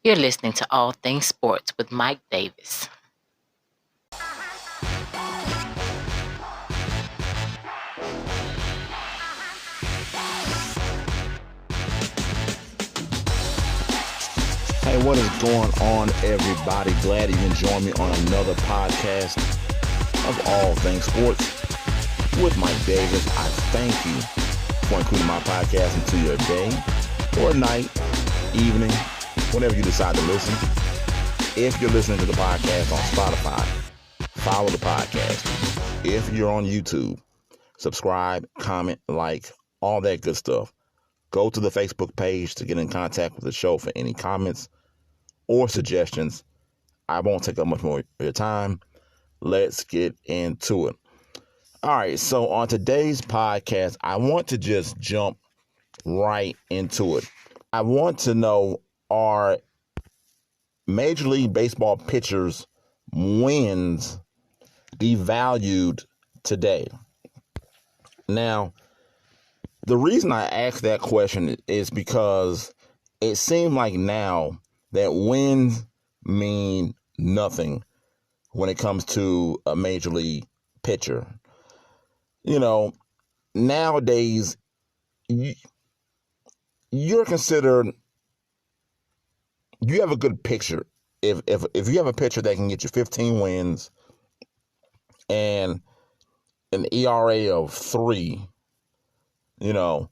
You're listening to All Things Sports with Mike Davis. Hey, what is going on, everybody? Glad you can join me on another podcast of All Things Sports with Mike Davis. I thank you for including my podcast into your day or night, evening, whenever you decide to listen. If you're listening to the podcast on Spotify, follow the podcast. If you're on YouTube, subscribe, comment, like, all that good stuff. Go to the Facebook page to get in contact with the show for any comments or suggestions. I won't take up much more of your time. Let's get into it. All right, so on today's podcast, I want to just jump right into it. I want to know, are Major League Baseball pitchers' wins devalued today? Now, the reason I ask that question is because it seems like now that wins mean nothing when it comes to a major league pitcher. You know, nowadays, you're considered, you have a good pitcher. If you have a pitcher that can get you 15 wins and an ERA of 3, you know,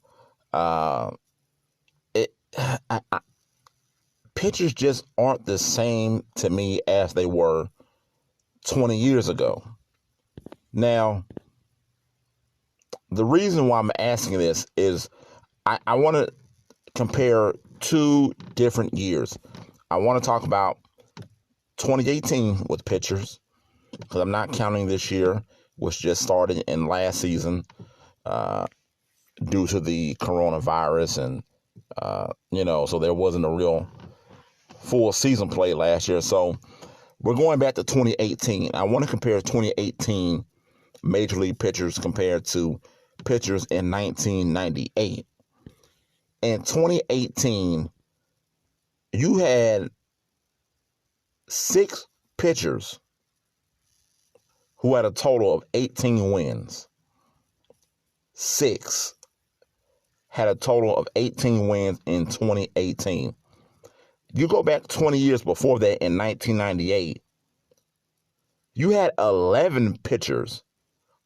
pitchers just aren't the same to me as they were 20 years ago. Now, the reason why I'm asking this is I want to compare two different years. I want to talk about 2018 with pitchers, because I'm not counting this year, which just started in last season due to the coronavirus. And, so there wasn't a real full season play last year. So we're going back to 2018. I want to compare 2018 Major League pitchers compared to pitchers in 1998. In 2018, you had 6 pitchers who had a total of 18 wins. 6 had a total of 18 wins in 2018. You go back 20 years before that in 1998, you had 11 pitchers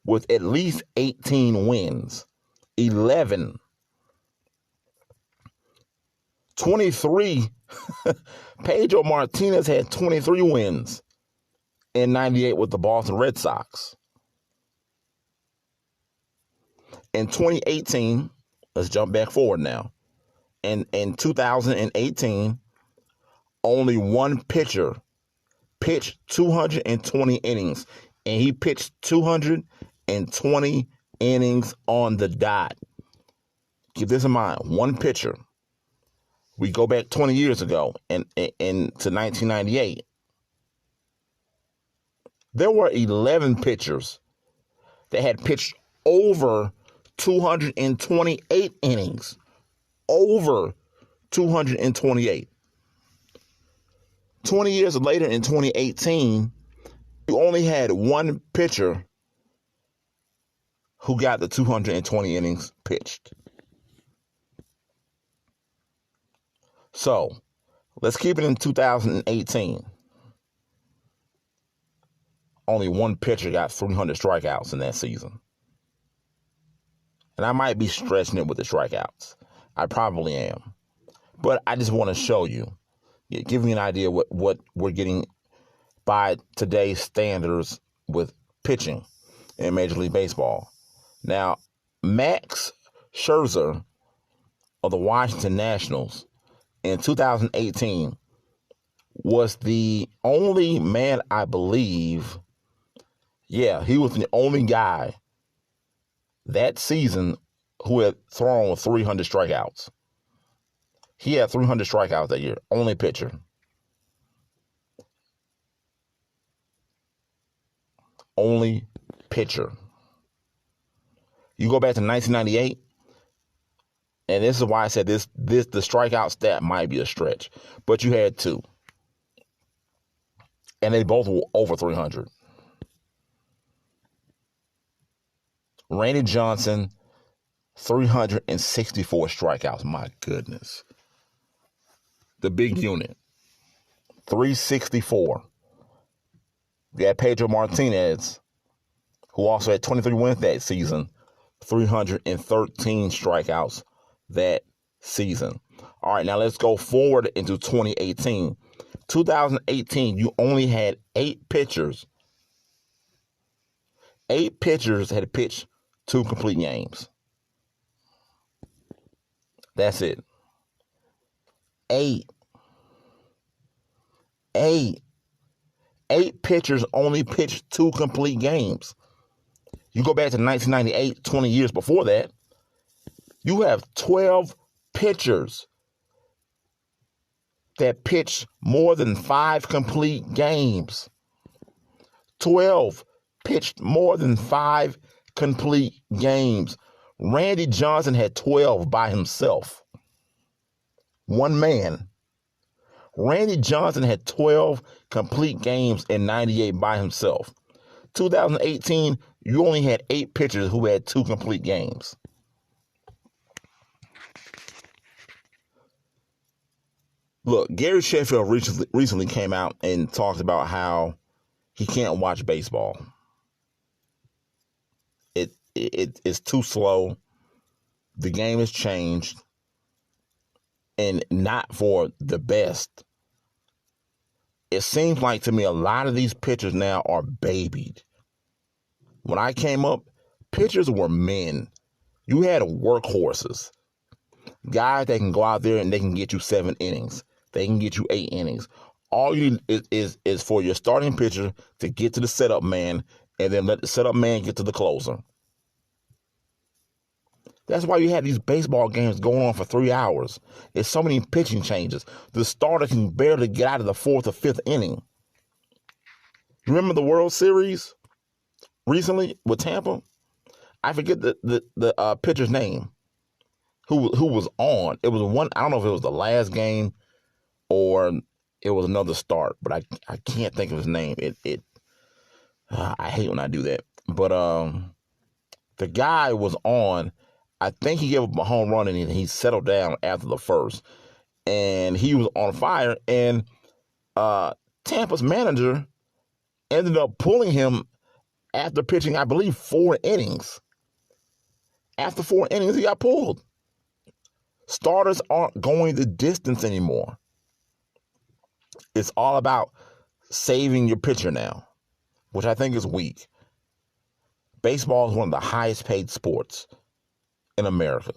with at least 18 wins. 11. 23. Pedro Martinez had 23 wins in 98 with the Boston Red Sox. In 2018, let's jump back forward now. In 2018, only one pitcher pitched 220 innings, and he pitched 220 innings on the dot. Keep this in mind. One pitcher. We go back 20 years ago and to 1998. There were 11 pitchers that had pitched over 228 innings. Over 228. 20 years later in 2018, you only had one pitcher who got the 220 innings pitched. So, let's keep it in 2018. Only one pitcher got 300 strikeouts in that season. And I might be stretching it with the strikeouts. I probably am. But I just want to show you, give me an idea what we're getting by today's standards with pitching in Major League Baseball. Now, Max Scherzer of the Washington Nationals in 2018 was the only man, I believe, he was the only guy that season who had thrown 300 strikeouts. He had 300 strikeouts that year, only pitcher. Only pitcher. You go back to 1998, And this is why I said the strikeout stat might be a stretch. But you had 2. And they both were over 300. Randy Johnson, 364 strikeouts. My goodness. The big unit, 364. You had Pedro Martinez, who also had 23 wins that season, 313 strikeouts that season. All right, now let's go forward into 2018. 2018, you only had 8 pitchers. 8 pitchers had pitched 2 complete games. That's it. 8 pitchers only pitched 2 complete games. You go back to 1998, 20 years before that, you have 12 pitchers that pitched more than 5 complete games. 12 pitched more than 5 complete games. Randy Johnson had 12 by himself. One man. Randy Johnson had 12 complete games in 98 by himself. 2018, you only had 8 pitchers who had 2 complete games. Look, Gary Sheffield recently came out and talked about how he can't watch baseball. It's too slow. The game has changed, and not for the best. It seems like to me a lot of these pitchers now are babied. When I came up, pitchers were men. You had workhorses. Guys that can go out there and they can get you 7 innings. They can get you 8 innings. All you need is for your starting pitcher to get to the setup man and then let the setup man get to the closer. That's why you had these baseball games going on for 3 hours. It's so many pitching changes. The starter can barely get out of the 4th or 5th inning. Remember the World Series recently with Tampa? I forget the pitcher's name who was on. It was one. I don't know if it was the last game or it was another start, but I can't think of his name. I hate when I do that. But the guy was on. I think he gave up a home run and he settled down after the first. And he was on fire. And Tampa's manager ended up pulling him after pitching, I believe, 4 innings. After 4 innings, he got pulled. Starters aren't going the distance anymore. It's all about saving your pitcher now, which I think is weak. Baseball is one of the highest paid sports in America.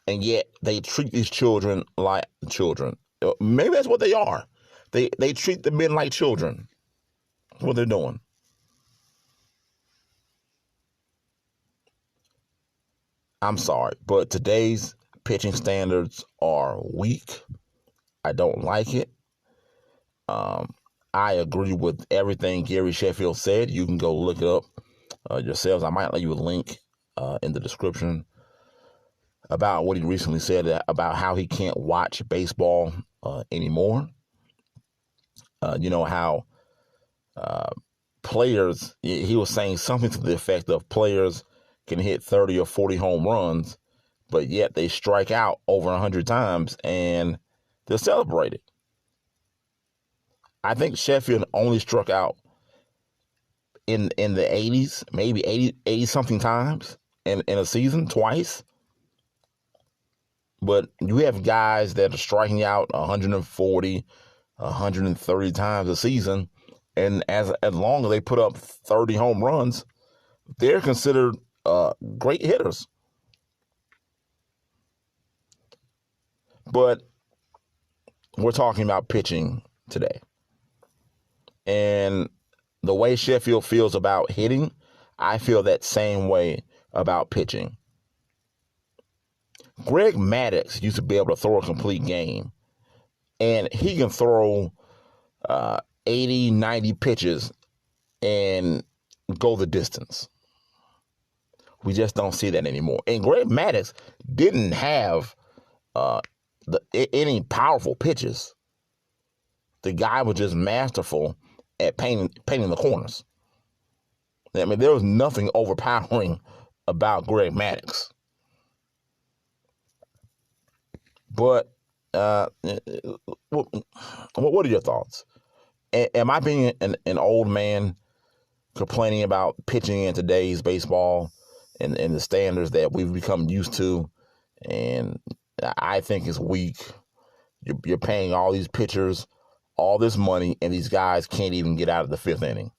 And yet they treat these children like children. Maybe that's what they are. They treat the men like children. That's what they're doing. I'm sorry, but today's pitching standards are weak. I don't like it. I agree with everything Gary Sheffield said. You can go look it up yourselves. I might leave you a link in the description about what he recently said about how he can't watch baseball anymore. You know how players, he was saying something to the effect of players can hit 30 or 40 home runs, but yet they strike out over 100 times and they're celebrated. I think Sheffield only struck out in the 80s, maybe 80 something times in a season, twice. But you have guys that are striking out 140, 130 times a season, and as long as they put up 30 home runs, they're considered great hitters. But we're talking about pitching today. And the way Sheffield feels about hitting, I feel that same way about pitching. Greg Maddux used to be able to throw a complete game, and he can throw 80, 90 pitches and go the distance. We just don't see that anymore. And Greg Maddux didn't have any powerful pitches. The guy was just masterful at painting the corners. I mean, there was nothing overpowering about Greg Maddux. But what are your thoughts? Am I being an old man complaining about pitching in today's baseball and the standards that we've become used to? And I think it's weak. You're paying all these pitchers all this money, and these guys can't even get out of the fifth inning.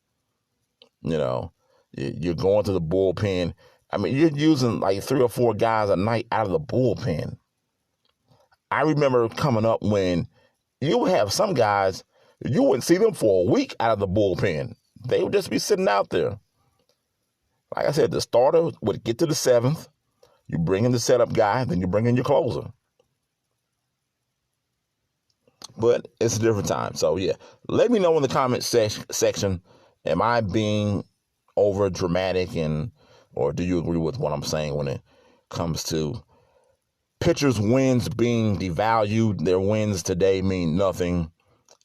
You know, you're going to the bullpen. I mean, you're using like 3 or 4 guys a night out of the bullpen. I remember coming up when you would have some guys, you wouldn't see them for a week out of the bullpen. They would just be sitting out there. Like I said, the starter would get to the 7th. You bring in the setup guy, then you bring in your closer. But it's a different time. So, yeah, let me know in the comment section, am I being over dramatic, or do you agree with what I'm saying when it comes to pitchers' wins being devalued? Their wins today mean nothing,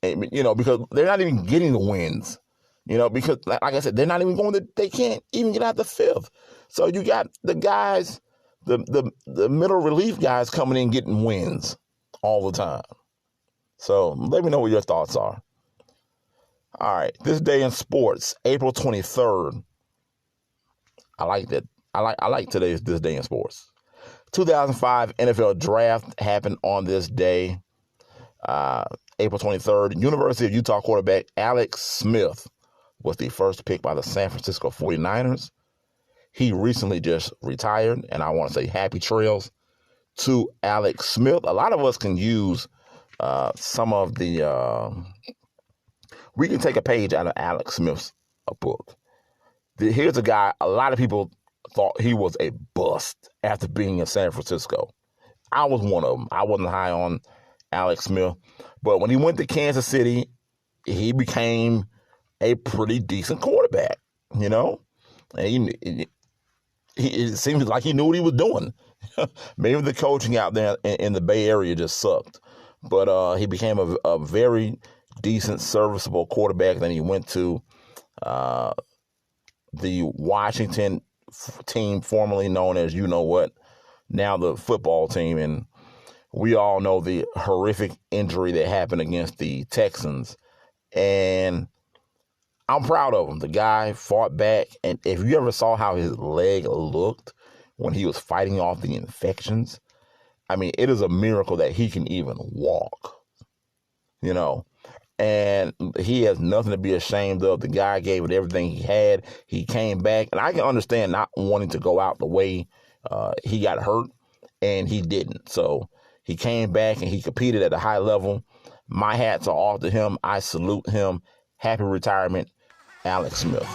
because they're not even getting the wins, because like I said, they're not even they can't even get out the 5th. So you got the guys, the middle relief guys coming in getting wins all the time. So let me know what your thoughts are. All right, this day in sports, April 23rd. I like that. I like this day in sports. 2005 NFL Draft happened on this day, April 23rd. University of Utah quarterback Alex Smith was the first pick by the San Francisco 49ers. He recently just retired, and I want to say happy trails to Alex Smith. A lot of us can use some of the we can take a page out of Alex Smith's book. Here's a guy, a lot of people thought he was a bust after being in San Francisco. I was one of them. I wasn't high on Alex Smith. But when he went to Kansas City, he became a pretty decent quarterback, And it seems like he knew what he was doing. Maybe the coaching out there in the Bay Area just sucked. But he became a very decent, serviceable quarterback. Then he went to the Washington team, formerly known as now the football team. And we all know the horrific injury that happened against the Texans. And I'm proud of him. The guy fought back. And if you ever saw how his leg looked when he was fighting off the infections, I mean, it is a miracle that he can even walk, and he has nothing to be ashamed of. The guy gave it everything he had. He came back, and I can understand not wanting to go out the way he got hurt, and he didn't. So he came back, and he competed at a high level. My hats are off to him. I salute him. Happy retirement, Alex Smith.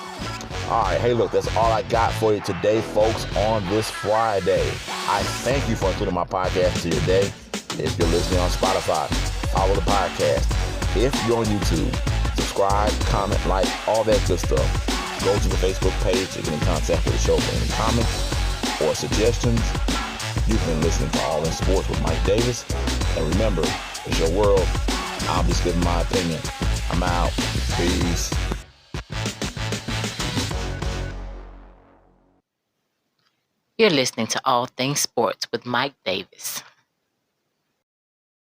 All right, hey, look, that's all I got for you today, folks, on this Friday. I thank you for including my podcast to your day. If you're listening on Spotify, follow the podcast. If you're on YouTube, subscribe, comment, like, all that good stuff. Go to the Facebook page to get in contact with the show for any comments or suggestions. You've been listening to All in Sports with Mike Davis. And remember, it's your world. I'm just giving my opinion. I'm out. Peace. You're listening to All Things Sports with Mike Davis.